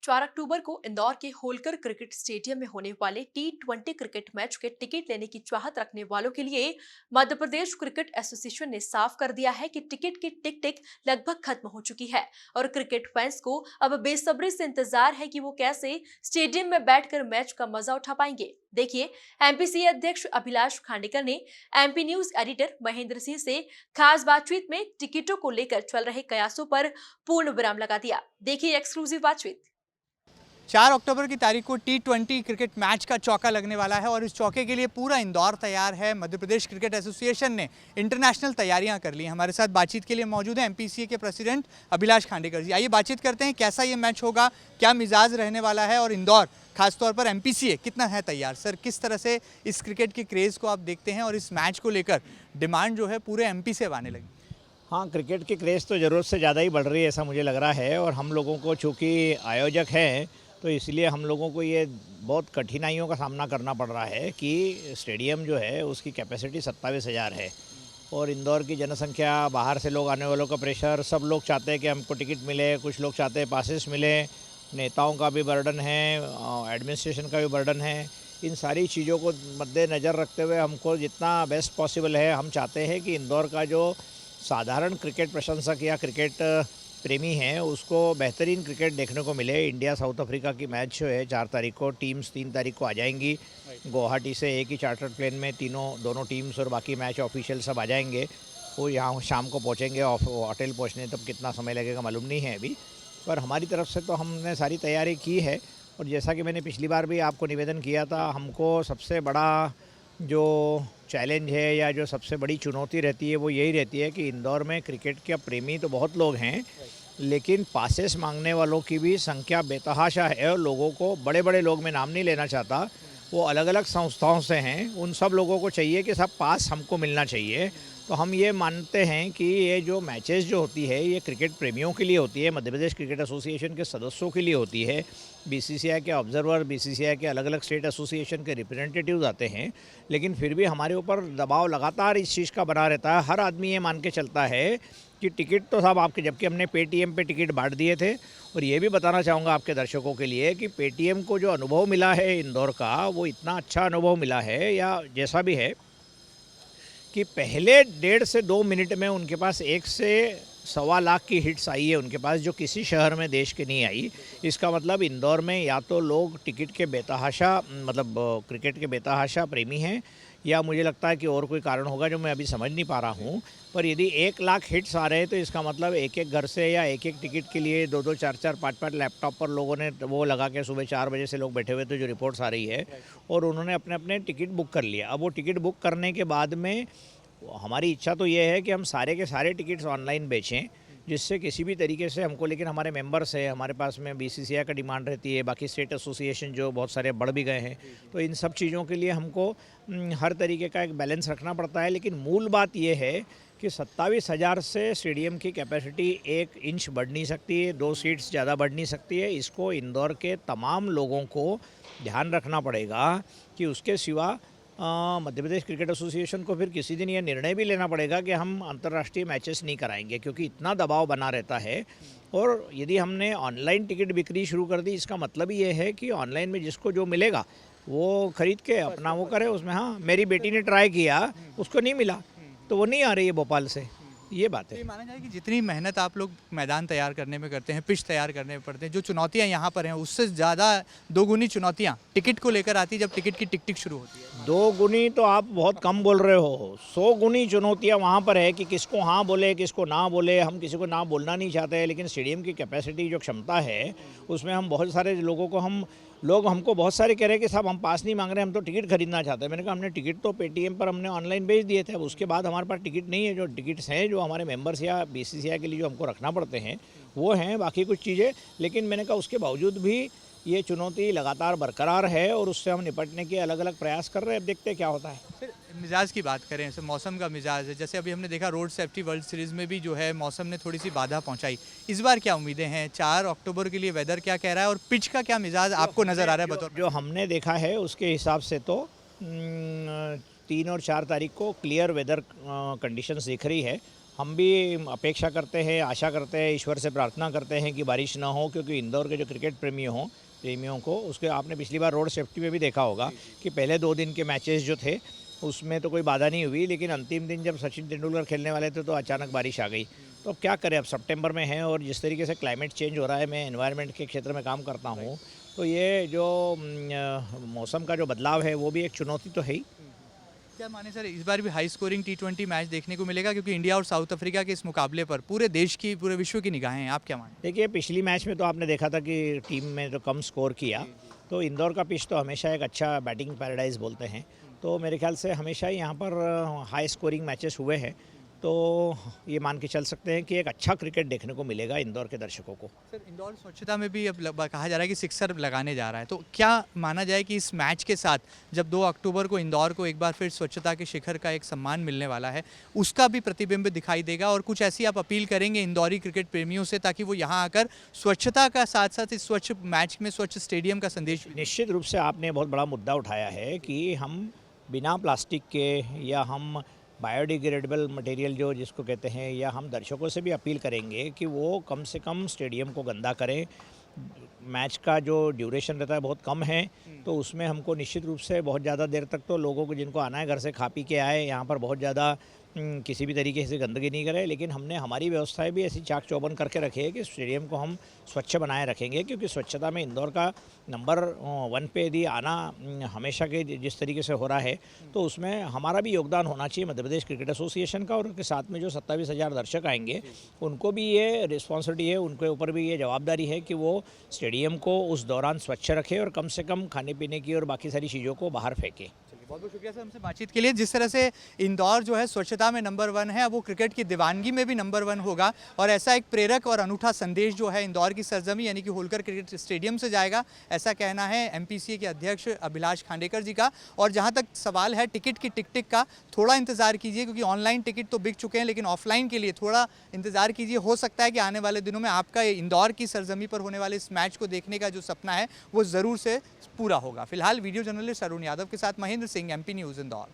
4 अक्टूबर को इंदौर के Holkar cricket stadium में होने वाले T20 क्रिकेट मैच के टिकट लेने की चाहत रखने वालों के लिए मध्य प्रदेश क्रिकेट एसोसिएशन ने साफ कर दिया है कि टिकट की टिक लगभग खत्म हो चुकी है और क्रिकेट फैंस को अब बेसब्री से इंतजार है कि वो कैसे स्टेडियम में बैठकर मैच का मजा उठा पाएंगे। देखिए, एमपीसीए अध्यक्ष अभिलाष खांडेकर ने MP news editor Mahendra Singh से खास बातचीत में टिकटों को लेकर चल रहे कयासों पर पूर्ण विराम लगा दिया। देखिए एक्सक्लूसिव बातचीत। 4 अक्टूबर की तारीख को T20 क्रिकेट मैच का चौका लगने वाला है और इस चौके के लिए पूरा इंदौर तैयार है। मध्य प्रदेश क्रिकेट एसोसिएशन ने इंटरनेशनल तैयारियां कर ली हैं। हमारे साथ बातचीत के लिए मौजूद है एमपीसीए के प्रेसिडेंट अभिलाष खांडेकर जी। आइए बातचीत करते हैं, कैसा ये मैच होगा, क्या मिजाज रहने वाला है और इंदौर खासतौर पर एमपीसीए कितना है तैयार। सर, किस तरह से इस क्रिकेट के क्रेज़ को आप देखते हैं और इस मैच को लेकर डिमांड जो है पूरे एमपी से अब आने लगी? हाँ, क्रिकेट की क्रेज़ तो ज़रूरत से ज़्यादा ही बढ़ रही है, ऐसा मुझे लग रहा है। और हम लोगों को चूँकि आयोजक हैं, तो इसलिए हम लोगों को ये बहुत कठिनाइयों का सामना करना पड़ रहा है कि स्टेडियम जो है उसकी कैपेसिटी 27,000 है और इंदौर की जनसंख्या, बाहर से लोग आने वालों का प्रेशर, सब लोग चाहते हैं कि हमको टिकट मिले, कुछ लोग चाहते हैं पासेस मिले, नेताओं का भी बर्डन है, एडमिनिस्ट्रेशन का भी बर्डन है। इन सारी चीज़ों को मद्देनज़र रखते हुए हमको जितना बेस्ट पॉसिबल है, हम चाहते हैं कि इंदौर का जो साधारण क्रिकेट प्रशंसक या क्रिकेट प्रेमी हैं उसको बेहतरीन क्रिकेट देखने को मिले। इंडिया साउथ अफ्रीका की मैच जो है 4 तारीख को, टीम्स 3 तारीख को आ जाएंगी गुवाहाटी से। एक ही चार्टर्ड प्लेन में दोनों टीम्स और बाकी मैच ऑफिशियल सब आ जाएंगे। वो यहाँ शाम को पहुँचेंगे, होटल पहुँचने तब कितना समय लगेगा मालूम नहीं है अभी, पर हमारी तरफ से तो हमने सारी तैयारी की है। और जैसा कि मैंने पिछली बार भी आपको निवेदन किया था, हमको सबसे बड़ा जो चैलेंज है या जो सबसे बड़ी चुनौती रहती है वो यही रहती है कि इंदौर में क्रिकेट के प्रेमी तो बहुत लोग हैं, लेकिन पासेस मांगने वालों की भी संख्या बेतहाशा है। और लोगों को, बड़े बड़े लोग, मैं नाम नहीं लेना चाहता, वो अलग अलग संस्थाओं से हैं, उन सब लोगों को चाहिए कि सब पास हमको मिलना चाहिए। तो हम ये मानते हैं कि ये जो मैचेस जो होती है ये क्रिकेट प्रेमियों के लिए होती है, मध्य प्रदेश क्रिकेट एसोसिएशन के सदस्यों के लिए होती है। बीसीसीआई के ऑब्जर्वर, बीसीसीआई के अलग अलग स्टेट एसोसिएशन के रिप्रेजेंटेटिव्स आते हैं, लेकिन फिर भी हमारे ऊपर दबाव लगातार इस चीज़ का बना रहता है। हर आदमी ये मान के चलता है कि टिकट तो साहब आपके, जबकि हमने पेटीएम पे टिकट बांट दिए थे। और ये भी बताना चाहूँगा आपके दर्शकों के लिए कि पेटीएम को जो अनुभव मिला है इंदौर का, वो इतना अच्छा अनुभव मिला है, या जैसा भी है कि पहले 1.5 से 2 मिनट में उनके पास 1 से सवा लाख की हिट्स आई है उनके पास, जो किसी शहर में देश के नहीं आई। इसका मतलब इंदौर में या तो लोग टिकट के बेतहाशा, मतलब क्रिकेट के बेतहाशा प्रेमी हैं, या मुझे लगता है कि और कोई कारण होगा जो मैं अभी समझ नहीं पा रहा हूँ। पर यदि 1 लाख हिट्स आ रहे हैं तो इसका मतलब एक एक घर से या एक एक टिकट के लिए 2-2, 4-4, 5-5 लैपटॉप पर लोगों ने वो लगा के सुबह 4 बजे से लोग बैठे हुए थे, जो रिपोर्ट्स आ रही है, और उन्होंने अपने अपने टिकट बुक कर लिया। अब वो टिकट बुक करने के बाद में हमारी इच्छा तो ये है कि हम सारे के सारे टिकट्स ऑनलाइन बेचें, जिससे किसी भी तरीके से हमको, लेकिन हमारे मेंबर्स हैं, हमारे पास में बीसीसीआई का डिमांड रहती है, बाकी स्टेट एसोसिएशन जो बहुत सारे बढ़ भी गए हैं, तो इन सब चीज़ों के लिए हमको हर तरीके का एक बैलेंस रखना पड़ता है। लेकिन मूल बात ये है कि 27,000 से स्टेडियम की कैपेसिटी 1 इंच बढ़ नहीं सकती है, 2 सीट्स ज़्यादा बढ़ नहीं सकती है। इसको इंदौर के तमाम लोगों को ध्यान रखना पड़ेगा कि उसके सिवा मध्य प्रदेश क्रिकेट एसोसिएशन को फिर किसी दिन ये निर्णय भी लेना पड़ेगा कि हम अंतर्राष्ट्रीय मैचेस नहीं कराएंगे, क्योंकि इतना दबाव बना रहता है। और यदि हमने ऑनलाइन टिकट बिक्री शुरू कर दी, इसका मतलब ये है कि ऑनलाइन में जिसको जो मिलेगा वो खरीद के अपना वो करे उसमें। हाँ, मेरी बेटी ने ट्राई किया, उसको नहीं मिला, तो वो नहीं आ रही है भोपाल से, ये बात है। ये माना जाए कि जितनी मेहनत आप लोग मैदान तैयार करने में करते हैं, पिच तैयार करने में पड़ते हैं, जो चुनौतियां यहाँ पर हैं उससे ज़्यादा 2 गुनी चुनौतियां टिकट को लेकर आती है जब टिकट की टिक शुरू होती है। 2 गुनी तो आप बहुत कम बोल रहे हो, 100 गुनी चुनौतियाँ वहाँ पर है कि किसको हाँ बोले, किसको ना बोले। हम किसी को ना बोलना नहीं चाहते हैं, लेकिन स्टेडियम की कैपेसिटी जो क्षमता है उसमें हम बहुत सारे लोगों को, लोग हमको बहुत सारे कह रहे हैं कि साहब हम पास नहीं मांग रहे, हम तो टिकट खरीदना चाहते हैं। मैंने कहा हमने टिकट तो पेटीएम पर हमने ऑनलाइन भेज दिए थे, अब उसके बाद हमारे पास टिकट नहीं है। जो टिकट्स हैं जो हमारे मेंबर्स या बीसीसीआई के लिए जो हमको रखना पड़ते हैं वो हैं, बाकी कुछ चीज़ें। लेकिन मैंने कहा उसके बावजूद भी ये चुनौती लगातार बरकरार है और उससे हम निपटने के अलग अलग प्रयास कर रहे हैं। अब देखते हैं क्या होता है। फिर मिजाज की बात करें, जैसे मौसम का मिजाज है, जैसे अभी हमने देखा रोड सेफ्टी वर्ल्ड सीरीज़ में भी जो है मौसम ने थोड़ी सी बाधा पहुंचाई। इस बार क्या उम्मीदें हैं? 4 अक्टूबर के लिए वेदर क्या कह रहा है और पिच का क्या मिजाज आपको नज़र आ रहा है बतौर? जो हमने देखा है उसके हिसाब से तो 3 और 4 तारीख को क्लियर वेदर कंडीशंस दिख रही है। हम भी अपेक्षा करते हैं, आशा करते हैं, ईश्वर से प्रार्थना करते हैं कि बारिश ना हो, क्योंकि इंदौर के जो क्रिकेट प्रेमियों को उसके आपने पिछली बार रोड सेफ्टी में भी देखा होगा कि पहले 2 दिन के मैचेस जो थे उसमें तो कोई बाधा नहीं हुई, लेकिन अंतिम दिन जब सचिन तेंदुलकर खेलने वाले थे तो अचानक बारिश आ गई। तो अब क्या करें, अब सितंबर में है और जिस तरीके से क्लाइमेट चेंज हो रहा है, मैं एनवायरनमेंट के क्षेत्र में काम करता हूँ, तो ये जो मौसम का जो बदलाव है वो भी एक चुनौती तो है ही। क्या माने सर, इस बार भी हाई स्कोरिंग T20 मैच देखने को मिलेगा, क्योंकि इंडिया और साउथ अफ्रीका के इस मुकाबले पर पूरे देश की, पूरे विश्व की निगाहें हैं, आप क्या माने? देखिए, पिछली मैच में तो आपने देखा था कि टीम में तो कम स्कोर किया, तो इंदौर का पिच तो हमेशा एक अच्छा बैटिंग पैराडाइज बोलते हैं, तो मेरे ख्याल से हमेशा ही यहाँ पर हाई स्कोरिंग मैचेस हुए हैं, तो ये मान के चल सकते हैं कि एक अच्छा क्रिकेट देखने को मिलेगा इंदौर के दर्शकों को। सर, इंदौर स्वच्छता में भी अब कहा जा रहा है कि सिक्सर लगाने जा रहा है, तो क्या माना जाए कि इस मैच के साथ जब 2 अक्टूबर को इंदौर को एक बार फिर स्वच्छता के शिखर का एक सम्मान मिलने वाला है, उसका भी प्रतिबिंब दिखाई देगा, और कुछ ऐसी आप अपील करेंगे इंदौरी क्रिकेट प्रेमियों से ताकि वो यहाँ आकर स्वच्छता का साथ साथ इस स्वच्छ मैच में, स्वच्छ स्टेडियम का संदेश? निश्चित रूप से आपने बहुत बड़ा मुद्दा उठाया है कि हम बिना प्लास्टिक के या हम बायोडिग्रेडेबल मटेरियल जो जिसको कहते हैं, या हम दर्शकों से भी अपील करेंगे कि वो कम से कम स्टेडियम को गंदा करें। मैच का जो ड्यूरेशन रहता है बहुत कम है, तो उसमें हमको निश्चित रूप से बहुत ज़्यादा देर तक तो लोगों को जिनको आना है घर से खा पी के आए, यहाँ पर बहुत ज़्यादा किसी भी तरीके से गंदगी नहीं करें, लेकिन हमने हमारी व्यवस्थाएं भी ऐसी चाक चौबंद करके रखी है कि स्टेडियम को हम स्वच्छ बनाए रखेंगे, क्योंकि स्वच्छता में इंदौर का नंबर 1 पे यदि आना हमेशा के जिस तरीके से हो रहा है, तो उसमें हमारा भी योगदान होना चाहिए मध्य प्रदेश क्रिकेट एसोसिएशन का, और उनके साथ में जो 27,000 दर्शक आएंगे उनको भी ये रिस्पॉन्सिबिलिटी है, उनके ऊपर भी ये जवाबदारी है कि वो स्टेडियम को उस दौरान स्वच्छ रखें और कम से कम खाने पीने की और बाकी सारी चीज़ों को बाहर फेंकें। बहुत बहुत शुक्रिया सर हमसे बातचीत के लिए। जिस तरह से इंदौर जो है स्वच्छता में नंबर 1 है, अब वो क्रिकेट की दीवानगी में भी नंबर 1 होगा, और ऐसा एक प्रेरक और अनूठा संदेश जो है इंदौर की सरजमी यानी कि होलकर क्रिकेट स्टेडियम से जाएगा, ऐसा कहना है MPCA के अध्यक्ष अभिलाष खांडेकर जी का। और जहां तक सवाल है टिकट की टिक का, थोड़ा इंतजार कीजिए, क्योंकि ऑनलाइन टिकट तो बिक चुके हैं, लेकिन ऑफलाइन के लिए थोड़ा इंतजार कीजिए। हो सकता है कि आने वाले दिनों में आपका इंदौर की सरजमी पर होने वाले इस मैच को देखने का जो सपना है वो ज़रूर से पूरा होगा। फिलहाल वीडियो जर्नलिस्ट अरुण यादव के साथ महेंद्र सिंह, MP न्यूज़ इंदौर।